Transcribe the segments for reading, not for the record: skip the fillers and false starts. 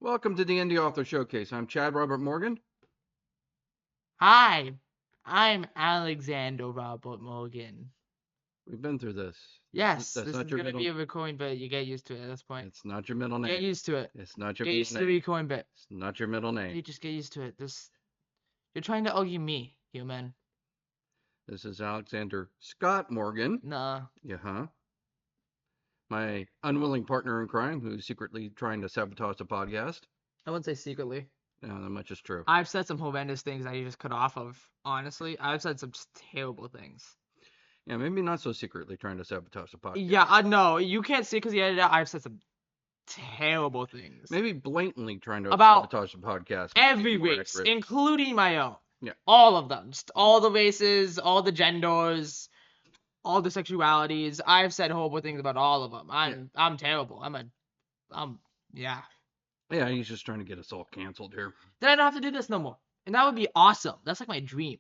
Welcome to the Indie Author Showcase. I'm Chad Robert Morgan. Hi, I'm Alexander Robert Morgan. We've been through this. Yes, That's this not is your gonna middle. be a recording bit. You get used to it at this point. It's not your middle name. Get used to it. It's not your Get middle used to the name. recording bit. It's not your middle name. You just get used to it. You're trying to argue me, human. This is Alexander Scott Morgan. Nah. Yeah, my unwilling partner in crime who's secretly trying to sabotage the podcast. I wouldn't say secretly. No, that much is true. I've said some horrendous things that you just cut off of. Honestly, I've said some just terrible things. Yeah, maybe not so secretly trying to sabotage the podcast. Yeah, no, you can't see because you edited out. I've said some terrible things. Maybe blatantly trying to About sabotage the podcast. every race, including my own. Yeah. All of them. Just all the races, all the genders, all the sexualities. I've said horrible things about all of them. I'm terrible. Yeah. Yeah, he's just trying to get us all canceled here. Then I don't have to do this no more. And that would be awesome. That's like my dream.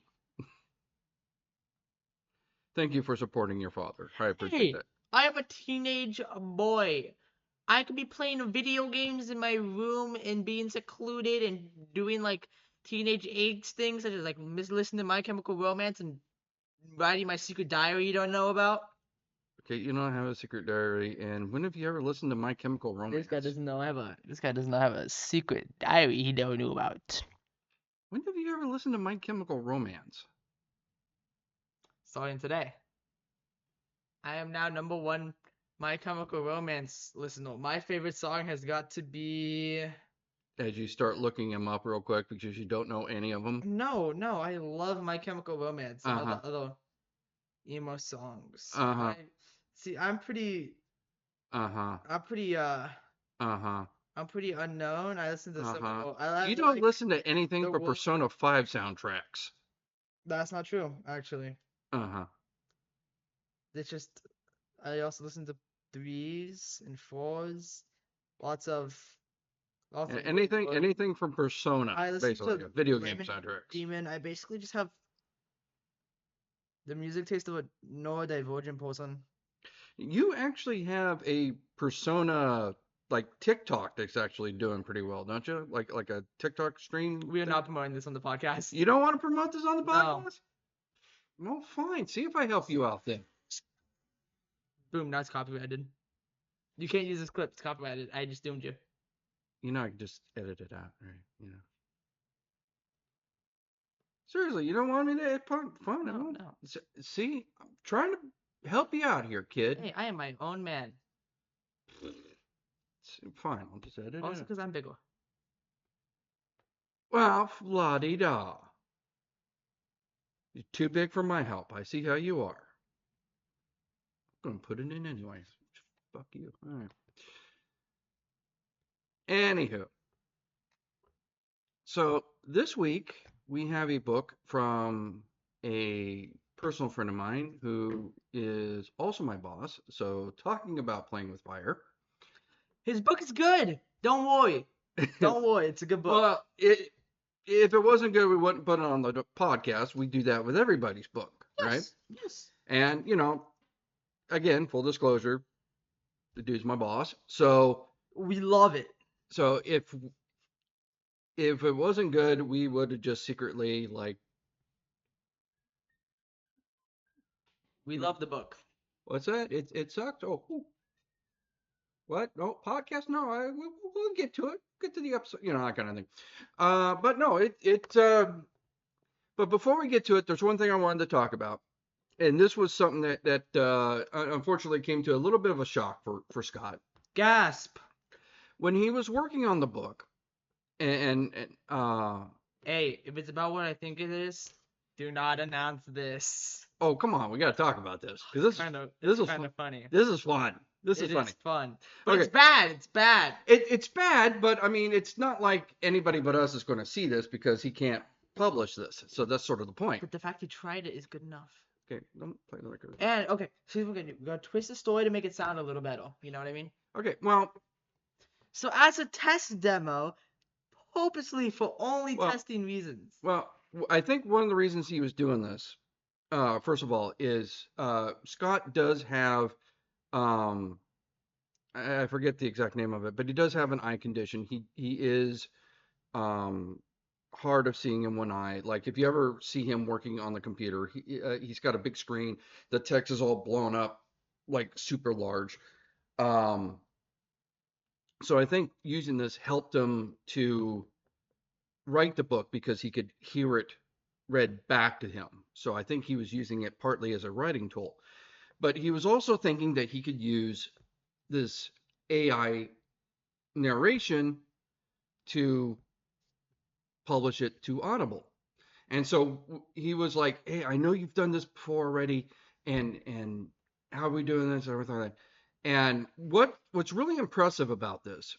Thank you for supporting your father. I appreciate that. I am a teenage boy. I could be playing video games in my room and being secluded and doing like teenage angst things such as like listening to My Chemical Romance and writing my secret diary you don't know about. Okay, you don't have a secret diary, and when have you ever listened to My Chemical Romance? This guy does not have a secret diary he don't know about. When have you ever listened to My Chemical Romance? Starting today. I am now #1 My Chemical Romance listener. My favorite song has got to be... As you start looking them up real quick because you don't know any of them. No, I love My Chemical Romance. Other emo songs. See, I'm pretty unknown. I listen to some. You don't listen to anything but Persona 5 soundtracks. That's not true, actually. It's just I also listen to 3s and 4s. Lots of anything from Persona. I listen basically, to video game soundtracks. Demon. I basically just have the music taste of a neurodivergent person. You actually have a Persona like TikTok that's actually doing pretty well, don't you? Like a TikTok stream. We are not promoting this on the podcast. You don't want to promote this on the podcast? No. Well, fine. See if I help you out then. Boom, now it's copyrighted. You can't use this clip. It's copyrighted. I just doomed you. You know, I can just edit it out, right? You know. Seriously, you don't want me to fine. No. See, I'm trying to help you out here, kid. Hey, I am my own man. Fine, I'll just edit it. Also because I'm bigger. Well, la-di-da. You're too big for my help. I see how you are. I'm going to put it in anyways. Fuck you. All right. Anywho. So, this week, we have a book from a personal friend of mine who is also my boss. So, talking about playing with fire. His book is good. Don't worry. Don't worry. It's a good book. Well, if it wasn't good, we wouldn't put it on the podcast. We do that with everybody's book, right? Yes. And, you know, again, full disclosure, the dude's my boss. So we love it. So if it wasn't good, we would have just secretly like. We love the book. What's that? It sucked. Oh, what? No podcast? No, we'll get to it. Get to the episode. You know, that kind of thing. But no, But before we get to it, there's one thing I wanted to talk about, and this was something that unfortunately came to a little bit of a shock for Scott. Gasp. When he was working on the book, and hey, if it's about what I think it is, do not announce this. Oh, come on, we got to talk about this because this is kind of funny. This is fun. This is funny. It's fun. But okay. It's bad. It's bad. It's bad, but I mean, it's not like anybody but us is going to see this because he can't publish this. So that's sort of the point. But the fact he tried it is good enough. Okay, don't play the record. And okay, so we're gonna twist the story to make it sound a little better. You know what I mean? Okay, well. So as a test demo, purposely for only testing reasons. Well, I think one of the reasons he was doing this, first of all, is Scott does have I forget the exact name of it, but he does have an eye condition. He is um, hard of seeing in one eye. Like if you ever see him working on the computer, he's got a big screen. The text is all blown up, like super large. Um, so I think using this helped him to write the book because he could hear it read back to him. So I think he was using it partly as a writing tool. But he was also thinking that he could use this AI narration to publish it to Audible. And so he was like, "Hey, I know you've done this before already, and how are we doing this?" And everything like that. And what's really impressive about this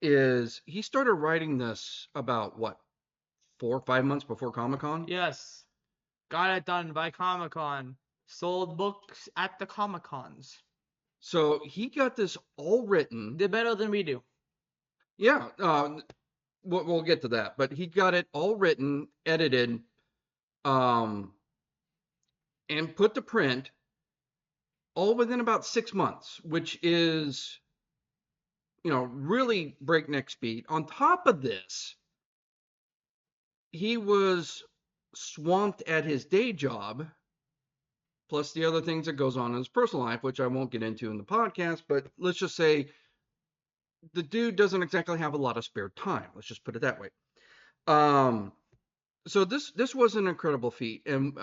is he started writing this about what 4 or 5 months before Comic Con. Yes. Got it done by Comic Con. Sold books at the Comic Cons. So he got this all written. Did better than we do. Yeah, we'll get to that, but he got it all written, edited, um, and put to print all within about 6 months, which is, really breakneck speed. On top of this, he was swamped at his day job, plus the other things that goes on in his personal life, which I won't get into in the podcast, but let's just say the dude doesn't exactly have a lot of spare time. Let's just put it that way. Um, so this was an incredible feat, and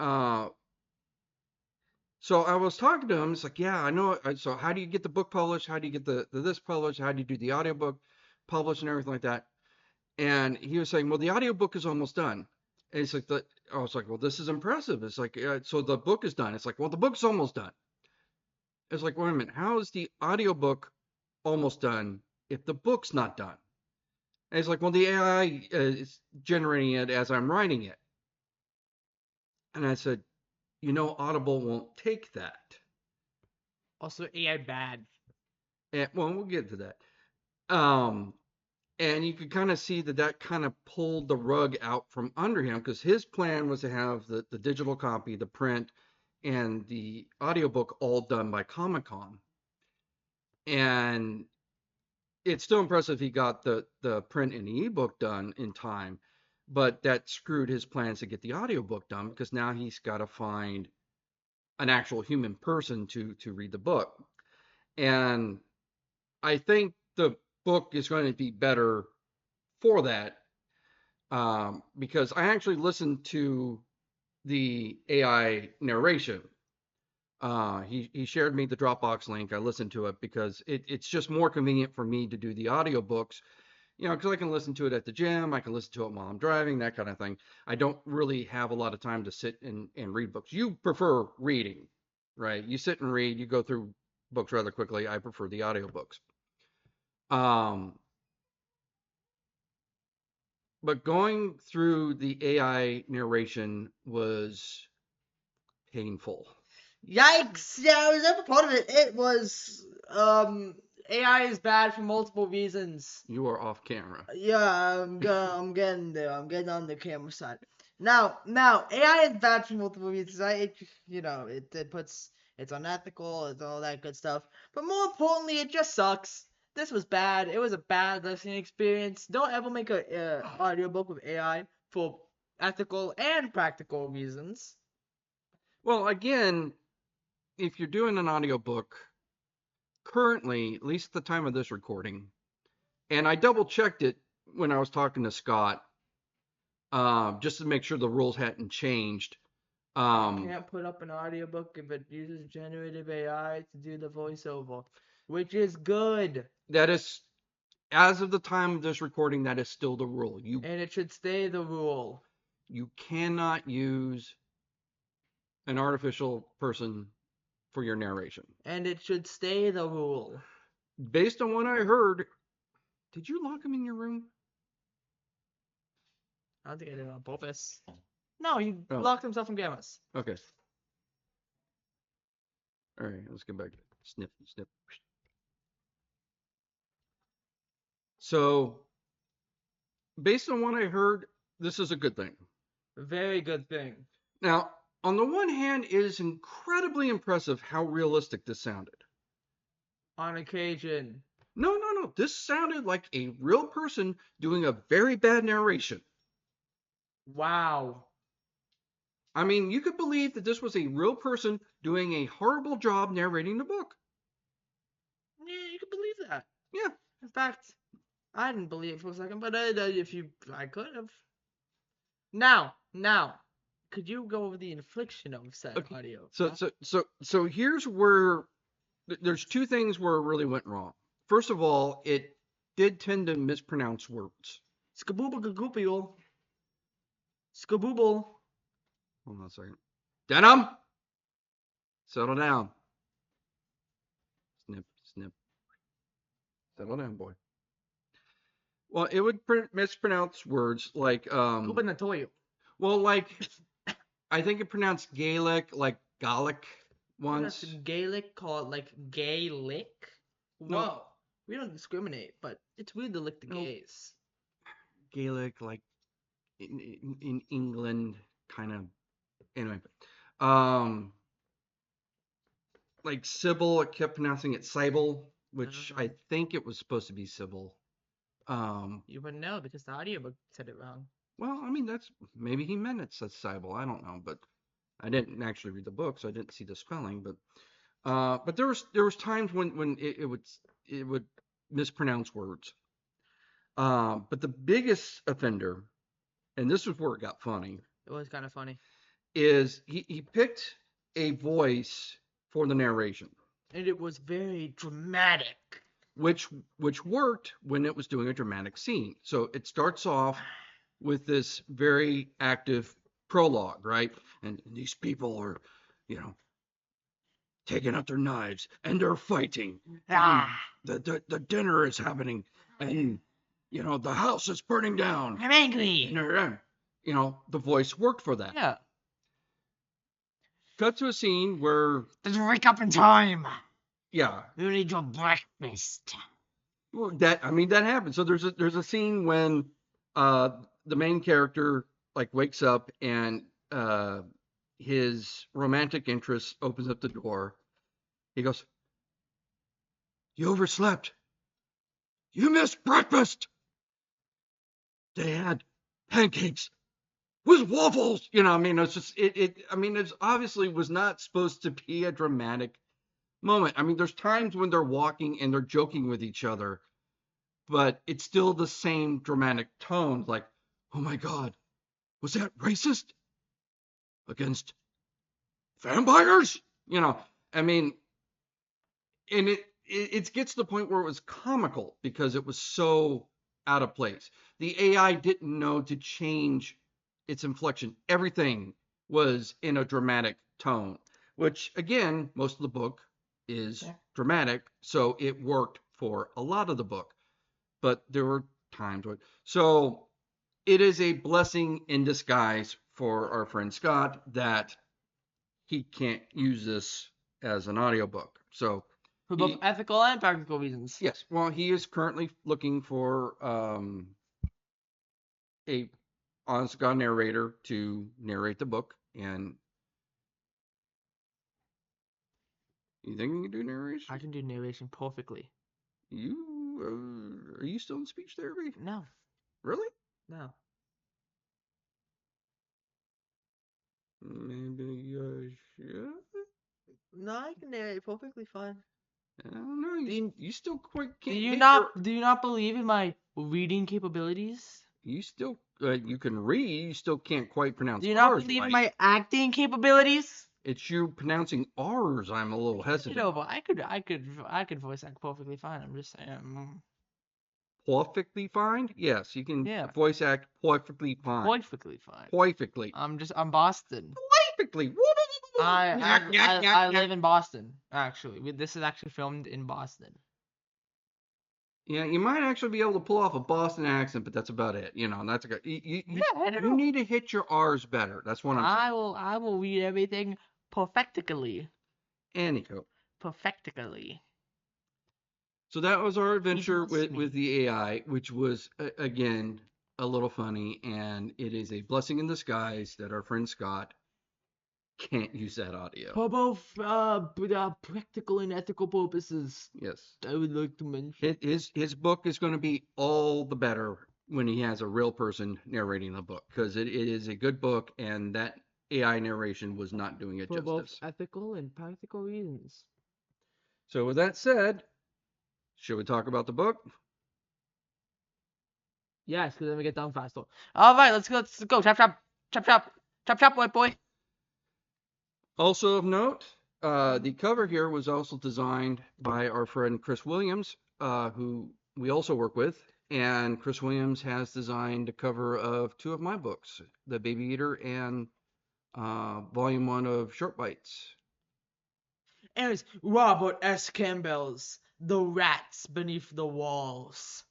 so I was talking to him. It's like, yeah, I know. So how do you get the book published? How do you get the this published? How do you do the audiobook published and everything like that? And he was saying, well, the audiobook is almost done. And it's like I was like, well, this is impressive. It's like, so the book is done. It's like, well, the book's almost done. It's like, wait a minute, how is the audiobook almost done if the book's not done? And it's like, well, the AI is generating it as I'm writing it. And I said, Audible won't take that. Also, AI bad. And, well, we'll get to that. Um, and you could kind of see that kind of pulled the rug out from under him because his plan was to have the digital copy, the print, and the audiobook all done by Comic Con. And it's still impressive he got the print and the ebook done in time, but that screwed his plans to get the audiobook done because now he's got to find an actual human person to read the book. And I think the book is going to be better for that because I actually listened to the AI narration. He shared me the Dropbox link. I listened to it because it's just more convenient for me to do the audiobooks, because I can listen to it at the gym, I can listen to it while I'm driving, that kind of thing. I don't really have a lot of time to sit and read books. You prefer reading, right? You sit and read, you go through books rather quickly. I prefer the audiobooks. Um, but going through the AI narration was painful. Yikes! Yeah, I was never part of it. It was AI is bad for multiple reasons. You are off camera. Yeah, I'm getting there. I'm getting on the camera side. Now, AI is bad for multiple reasons. It's unethical, it's all that good stuff. But more importantly, it just sucks. This was bad. It was a bad listening experience. Don't ever make a audiobook with AI for ethical and practical reasons. Well, again, if you're doing an audiobook, currently, at least at the time of this recording, and I double checked it when I was talking to Scott, just to make sure the rules hadn't changed. Can't put up an audiobook if it uses generative AI to do the voiceover, which is good. That is, as of the time of this recording, that is still the rule. And it should stay the rule. You cannot use an artificial person for your narration. And it should stay the rule. Based on what I heard, did you lock him in your room? I don't think I did it on purpose. No, he Oh. locked himself from gammas. Okay. All right, let's get back. Snip, snip. So, based on what I heard, this is a good thing. Very good thing. Now, on the one hand, it is incredibly impressive how realistic this sounded. On occasion. No, no, no. This sounded like a real person doing a very bad narration. Wow. I mean, you could believe that this was a real person doing a horrible job narrating the book. Yeah, you could believe that. Yeah. In fact, I didn't believe it for a second, but I could have. Now, could you go over the infliction of said Okay. audio? So here's where there's two things where it really went wrong. First of all, it did tend to mispronounce words. Skabooba Skabooble. Hold on a second. Denim, settle down. Snip, snip. Settle down, boy. Well, it would mispronounce words like Gubernatorial. well, like I think it pronounced Gaelic like Gaelic once. That's Gaelic called like Gaelic. No. Whoa. We don't discriminate, but it's weird to lick the No. gays. Gaelic like in England kind of anyway. Um like Sybil, it kept pronouncing it Sybil, which I think it was supposed to be Sybil. You wouldn't know because the audiobook said it wrong. Well, I mean that's maybe he meant it says Sybil. I don't know, but I didn't actually read the book, so I didn't see the spelling. But there was times when it would mispronounce words. But the biggest offender, and this was where it got funny, It was kind of funny. is he picked a voice for the narration, And it was very dramatic. which worked when it was doing a dramatic scene. So it starts off with this very active prologue, right? And these people are, taking out their knives and they're fighting. Ah. The dinner is happening, and the house is burning down. I'm angry. And the voice worked for that. Yeah. Cut to a scene where Did you wake up in time? yeah, You need your breakfast. well, that happens. So there's a scene when the main character like wakes up and his romantic interest opens up the door. He goes, "You overslept. You missed breakfast." They had pancakes with waffles. It's just it's obviously was not supposed to be a dramatic moment. I mean, there's times when they're walking and they're joking with each other, but it's still the same dramatic tone. Like, oh my God, was that racist against vampires? I mean, and it gets to the point where it was comical because it was so out of place. The AI didn't know to change its inflection. Everything was in a dramatic tone, which again, most of the book is dramatic, so it worked for a lot of the book. But there were times when so it is a blessing in disguise for our friend Scott that he can't use this as an audiobook. So For both ethical and practical reasons. yes, well, he is currently looking for a honest God narrator to narrate the book. And you think you can do narration? I can do narration perfectly. Are you still in speech therapy? No. Really? No. Maybe I should. No, I can narrate perfectly fine. I don't know. You still quite can't. Do you not believe in my reading capabilities? You still you can read. You still can't quite pronounce. Do you not R's believe right. in my acting capabilities? It's you pronouncing R's. I'm a little hesitant. I could voice act perfectly fine. I'm just saying. Perfectly fine? Yes, you can voice act perfectly fine. Perfectly fine. Perfectly. I'm Boston. Perfectly. I live in Boston. Actually, this is actually filmed in Boston. Yeah, you might actually be able to pull off a Boston accent, but that's about it. That's good. You need to hit your R's better. That's what I'm saying. I will read everything perfectly. Anywho. Perfectly. So that was our adventure with the AI, which was, again, a little funny. And it is a blessing in disguise that our friend Scott can't use that audio. For both practical and ethical purposes, Yes. I would like to mention. His book is going to be all the better when he has a real person narrating the book, because it is a good book, and that AI narration was not doing it For both justice. ethical and practical reasons. So with that said, should we talk about the book? Yes, because then we get done faster. All right, let's go. Chop, chop, chop, chop, chop, chop, white boy. Also of note, the cover here was also designed by our friend Chris Williams, who we also work with. And Chris Williams has designed the cover of 2 of my books, The Baby Eater and Volume 1 of Short Bites. And it's Robert S. Campbell's The Rats Beneath the Walls.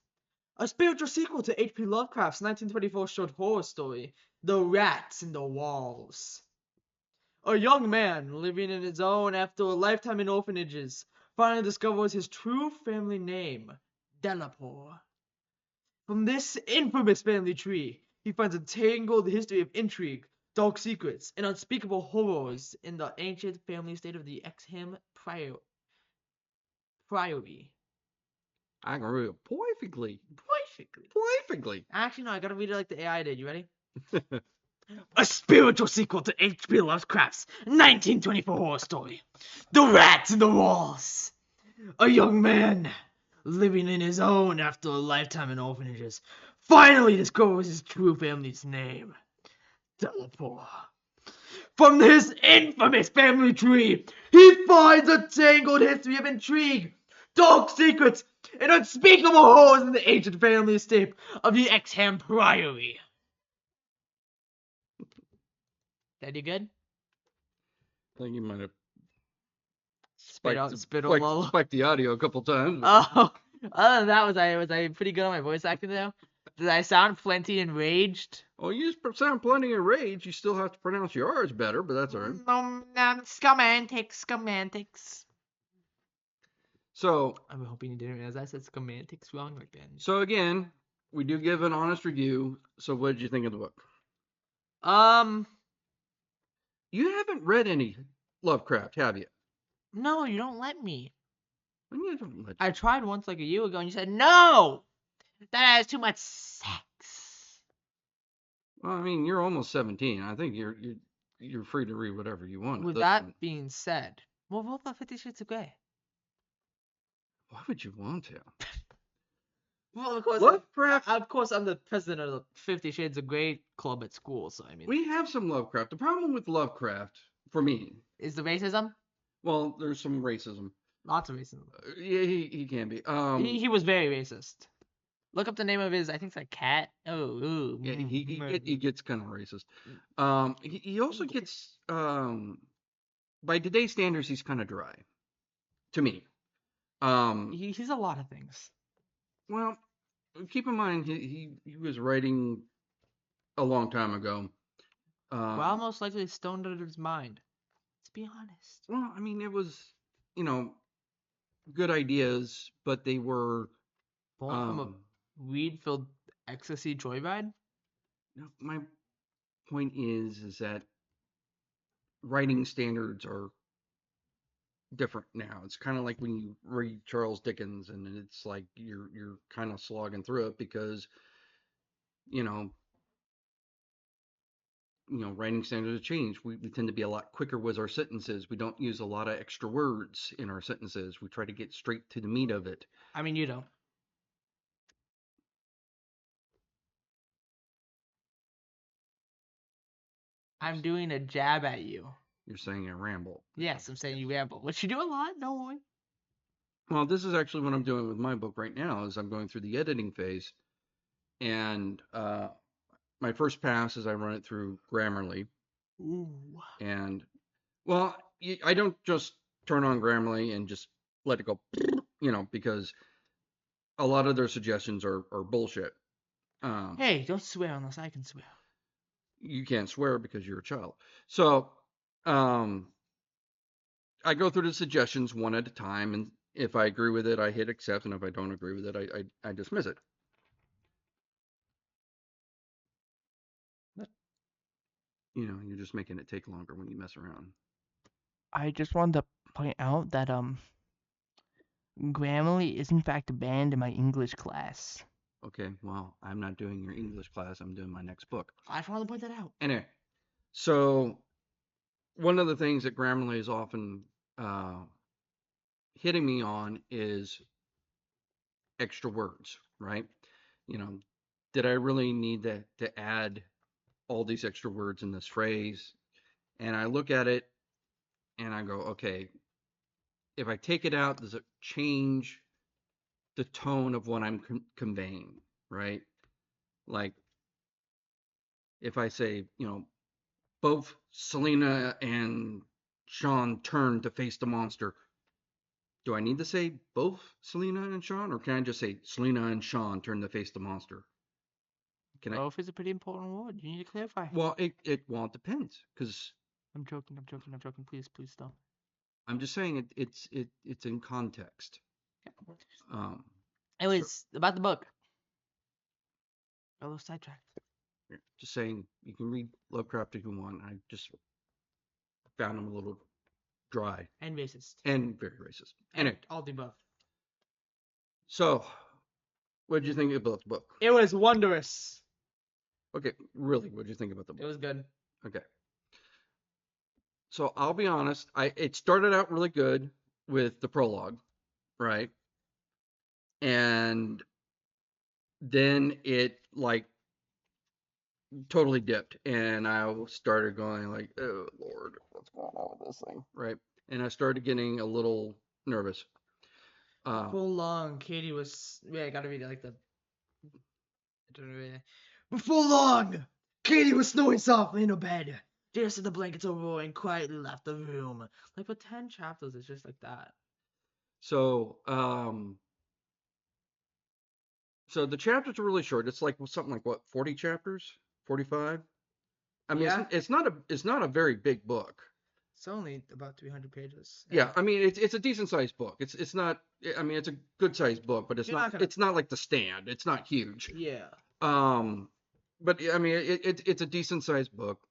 A spiritual sequel to H.P. Lovecraft's 1924 short horror story, The Rats in the Walls. A young man living in his own after a lifetime in orphanages finally discovers his true family name, Delapore. From this infamous family tree, he finds a tangled history of intrigue, dark secrets, and unspeakable horrors in the ancient family estate of the Exham Priory. I can read it perfectly. Perfectly. Actually, no, I gotta read it like the AI did. You ready? A spiritual sequel to H.P. Lovecraft's 1924 horror story, The Rats in the Walls. A young man living in his own after a lifetime in orphanages finally discovers his true family's name, Delapore. From his infamous family tree, he finds a tangled history of intrigue, dark secrets, and unspeakable horrors in the ancient family estate of the Exham Priory. That you good? I think you might have Spit a little. spiked the audio a couple times. Oh, other than that, was I pretty good on my voice acting though? Did I sound plenty enraged? Oh, you sound plenty of rage. You still have to pronounce your R's better, but that's all right. Scomantics. So, I'm hoping you didn't realize I said scomantics wrong again. so again, we do give an honest review. So, what did you think of the book? You haven't read any Lovecraft, have you? No, you don't let me. I don't let you. I tried once like a year ago, and you said no. That has too much sex. Well, I mean, you're almost 17. I think you're free to read whatever you want. With that being said, well, what about 50 Shades of Grey? Why would you want to? Well, of course, Lovecraft. I'm the president of the 50 Shades of Grey club at school, so I mean. We have some Lovecraft. The problem with Lovecraft, for me, is the racism. Well, there's some racism. Lots of racism. Yeah, he can be. He was very racist. Look up the name of his. I think it's like cat. Oh, yeah, he gets kind of racist. He also gets by today's standards, he's kind of dry, to me. He's a lot of things. Well, keep in mind he was writing a long time ago. Well, most likely stoned out of his mind. Let's be honest. Well, I mean, it was, good ideas, but they were from a weed-filled ecstasy joyride. My point is that writing standards are different now. It's kind of like when you read Charles Dickens, and it's like you're kind of slogging through it because writing standards have changed. We tend to be a lot quicker with our sentences. We don't use a lot of extra words in our sentences. We try to get straight to the meat of it. I mean, you don't. I'm doing a jab at you. You're saying I ramble. Yes, I'm saying you ramble, which you do a lot. Don't worry. Well, this is actually what I'm doing with my book right now. Is I'm going through the editing phase, and my first pass is I run it through Grammarly. Ooh. And well, I don't just turn on Grammarly and just let it go, because a lot of their suggestions are bullshit. Hey, don't swear unless I can swear. You can't swear because you're a child. So, I go through the suggestions one at a time, and if I agree with it, I hit accept, and if I don't agree with it, I dismiss it. you're just making it take longer when you mess around. I just wanted to point out that Grammarly is in fact banned in my English class. Okay, well, I'm not doing your English class. I'm doing my next book. I just wanted to point that out. Anyway, so one of the things that Grammarly is often hitting me on is extra words, right? Did I really need to add all these extra words in this phrase? And I look at it and I go, okay, if I take it out, does it change the tone of what I'm conveying, right? Like if I say, both Selena and Sean turned to face the monster, do I need to say both Selena and Sean, or can I just say Selena and Sean turned to face the monster? Can I? Both is a pretty important word. You need to clarify. Well, it depends, because I'm joking. Please stop. I'm just saying it's in context. Um, Anyways, about the book. A little sidetracked. Just saying, you can read Lovecraft if you want. I just found him a little dry And racist. and very racist. Anyway, all the above. so what did you think about the book? It was wondrous. Okay, really, what did you think about the book? It was good. Okay. So I'll be honest, it started out really good with the prologue, right? And then it like totally dipped, and I started going like, oh Lord, what's going on with this thing, right? And I started getting a little nervous. Before long, Katie was. Yeah, I gotta read it like the. Before long, Katie was snoring softly in her bed. Just as the blankets over and quietly left the room. Like for 10 chapters, it's just like that. So, so the chapters are really short. It's like something like what, 40 chapters, 45. I mean, Yeah. it's not a very big book. It's only about 300 pages. Yeah, I mean it's a decent sized book. It's not. I mean it's a good sized book, but You're not gonna- it's not like The Stand. It's not huge. Yeah. But I mean it's a decent sized book.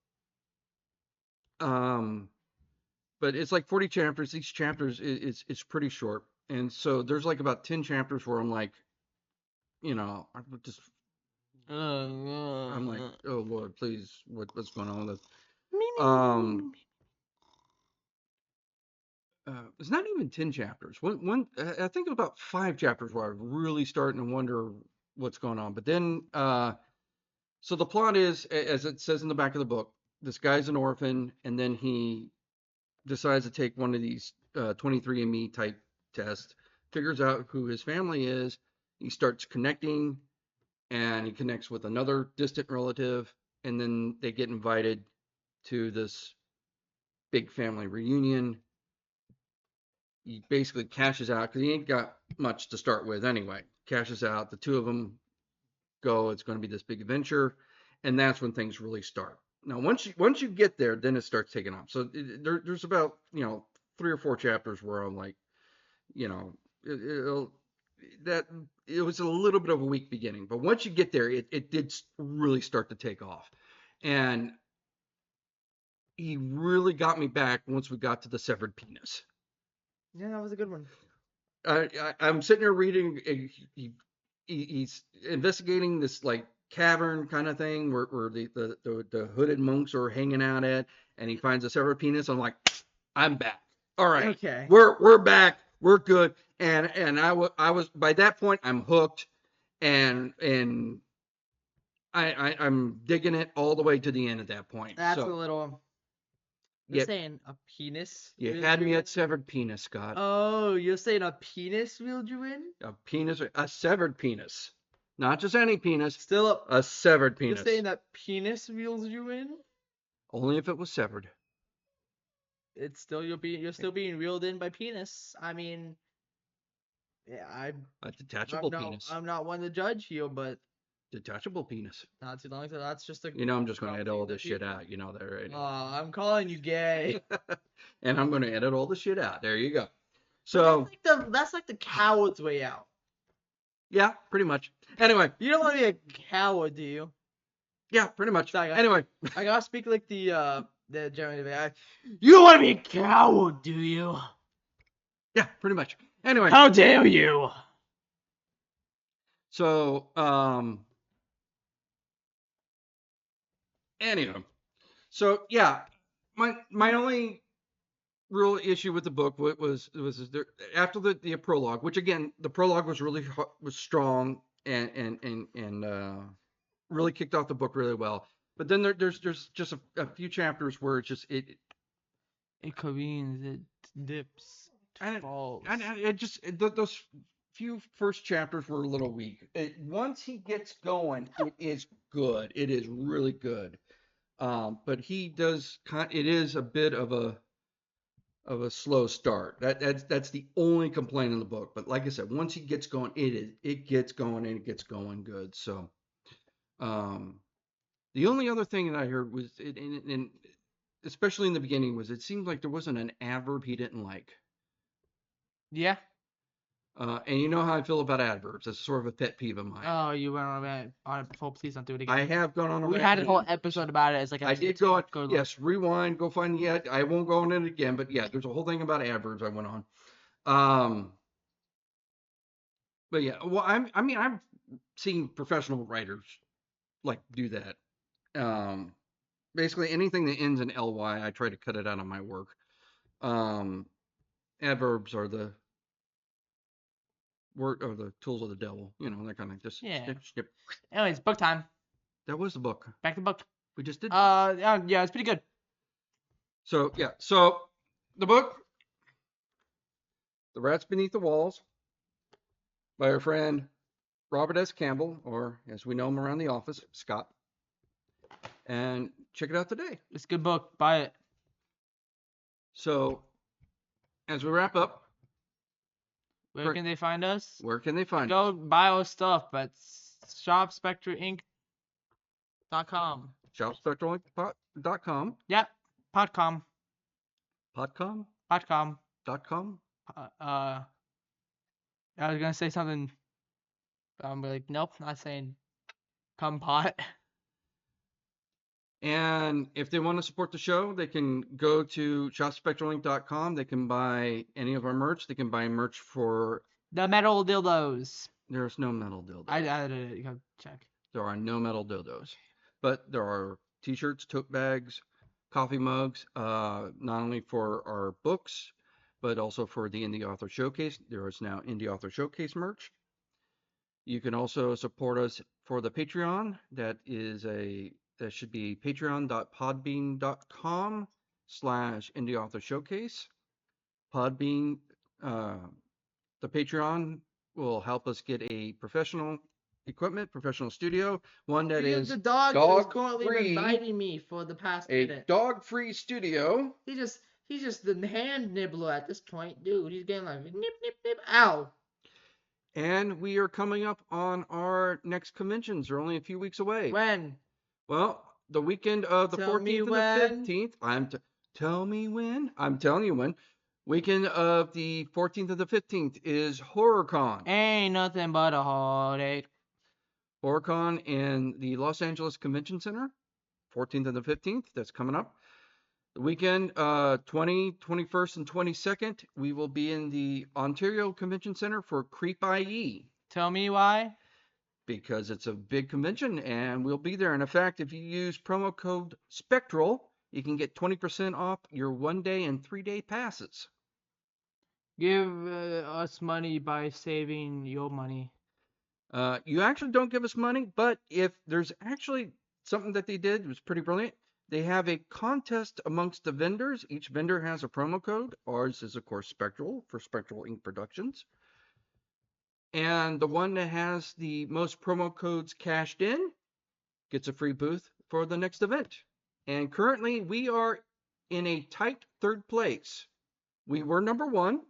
But it's like 40 chapters. Each chapters is pretty short, and so there's like about 10 chapters where I'm like, I would just I'm like, oh Lord, please, what's going on with this? It's not even 10 chapters. I think it was about 5 chapters where I was really starting to wonder what's going on. But then, so the plot is, as it says in the back of the book, this guy's an orphan, and then he decides to take one of these 23andMe type tests, figures out who his family is. He starts connecting, and he connects with another distant relative, and then they get invited to this big family reunion. He basically cashes out because he ain't got much to start with anyway. Cashes out. The two of them go. It's going to be this big adventure, and that's when things really start. Now, once you get there, then it starts taking off. So there's about 3 or 4 chapters where I'm like, that it was a little bit of a weak beginning, but once you get there, it did really start to take off, and he really got me back once we got to the severed penis. Yeah, that was a good one. I'm sitting here reading. He's investigating this like cavern kind of thing where the hooded monks are hanging out at, and he finds a severed penis. I'm like, I'm back. All right, okay, we're back. We're good. And I was by that point I'm hooked, and I'm digging it all the way to the end at that point. That's so, a little. You're saying a penis? You had me at severed penis, Scott. Oh, you're saying a penis reeled you in? A penis, a severed penis. Not just any penis. Still a severed penis. You're saying that penis reels you in? Only if it was severed. It's still you're still being reeled in by penis. I mean, yeah, a detachable penis. I'm not one to judge here, but detachable penis. Not too long ago. That's just a. I'm just going to edit all this shit out. There. Right? Oh, I'm calling you gay. And I'm going to edit all the shit out. There you go. So that's like the coward's way out. Yeah, pretty much. Anyway, you don't want to be a coward, do you? Yeah, pretty much. Sorry, Anyway. I gotta speak like the German AI. You don't want to be a coward, do you? Yeah, pretty much. Anyway. How dare you? So, anyway. So yeah, my only real issue with the book was there, after the prologue, which again the prologue was really was strong and really kicked off the book really well. But then there's just a few chapters where It careens, it dips, and falls. it just those few first chapters were a little weak. Once he gets going, it is good. It is really good. But he does it is a bit of a slow start. That's the only complaint in the book. But like I said, once he gets going, it gets going and it gets going good. So um, the only other thing that I heard was especially in the beginning was it seemed like there wasn't an adverb he didn't like. Yeah. And you know how I feel about adverbs. That's sort of a pet peeve of mine. Oh, you went on it before. Please don't do it again. I have gone on a We rant. had a whole episode about it. It's like I did go on. Yes, rewind. Go find the. I won't go on it again. But yeah, there's a whole thing about adverbs I went on. But yeah, well, I mean, I've seen professional writers like do that. Um, Basically anything that ends in ly, I try to cut it out of my work. Um, Adverbs are the word or the tools of the devil. You know, that kind of just Yeah. snip. Anyways, book time. That was the book. Back to the book. We just did. Yeah, it's pretty good. So yeah, so the book, The Rats Beneath the Walls, by our friend Robert S. Campbell, or as we know him around the office, Scott. And check it out today. It's a good book. Buy it. So, as we wrap up, where can they find us? Where can they find us? us? Go buy our stuff at shopspectreinc.com. Shopspectreinc.com. Yep. Podcom. Podcom? Podcom. .com? I was gonna say something. I'm like, nope, not saying. Come pot. And if they want to support the show, they can go to shopspectralinc.com. They can buy any of our merch. They can buy merch for the metal dildos. There's no metal dildos. I did it. You gotta check. There are no metal dildos, but there are T-shirts, tote bags, coffee mugs. Not only for our books, but also for the Indie Author Showcase. There is now Indie Author Showcase merch. You can also support us for the Patreon. That should be patreon.podbean.com/Indie Author Showcase. Podbean, the Patreon will help us get a professional studio, one that is the dog is currently been biting me for the past minute. A dog-free studio. He's just the hand nibbler at this point, dude. He's getting like nip nip nip. Ow. And we are coming up on our next conventions. They're only a few weeks away. When? Well, the weekend of the 14th and the 15th. Tell me when. I'm telling you when. Weekend of the 14th and the 15th is HorrorCon. Ain't nothing but a heartache. HorrorCon in the Los Angeles Convention Center, 14th and the 15th. That's coming up. The weekend, 20, 21st, and 22nd, we will be in the Ontario Convention Center for Creep IE. Tell me why. Because it's a big convention and we'll be there. And in fact, if you use promo code Spectral, you can get 20% off your 1-day and 3-day passes. Give us money by saving your money. You actually don't give us money, but if there's actually something that they did, it was pretty brilliant. They have a contest amongst the vendors. Each vendor has a promo code. Ours is, of course, Spectral for Spectral Inc. Productions. And the one that has the most promo codes cashed in gets a free booth for the next event. And currently, we are in a tight third place. We were number 1.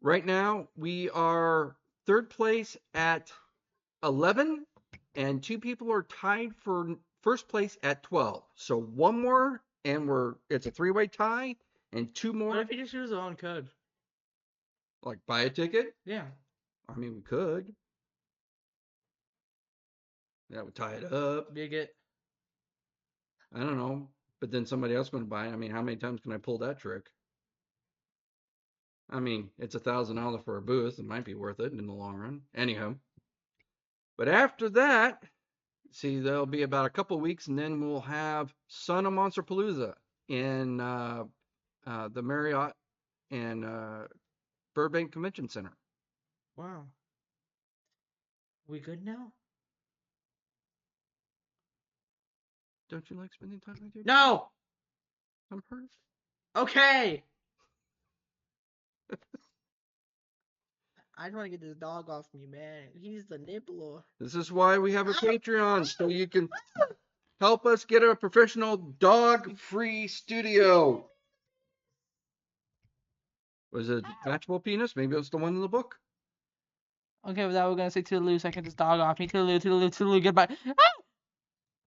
Right now, we are third place at 11, and 2 people are tied for first place at 12. So 1 more, and it's a 3-way tie, and 2 more. What if you just use our own code? Like buy a ticket? Yeah. I mean, we could. That would tie it up. Bigot. I don't know. But then somebody else going to buy it. I mean, how many times can I pull that trick? I mean, it's $1,000 for a booth. It might be worth it in the long run. Anyhow. But after that, see, there'll be about a couple weeks, and then we'll have Son of Monsterpalooza in the Marriott and Burbank Convention Center. Wow. We good now? Don't you like spending time with your No. I'm hurt. Okay. I just want to get this dog off me, man. He's the nibbler. This is why we have a Patreon, so you can help us get a professional dog-free studio. Was it Matchable Penis? Maybe it's the one in the book. Okay, with that, we're gonna say toodaloo. So I can get this dog off me. Toodaloo, toodaloo, toodaloo. Goodbye. Ah!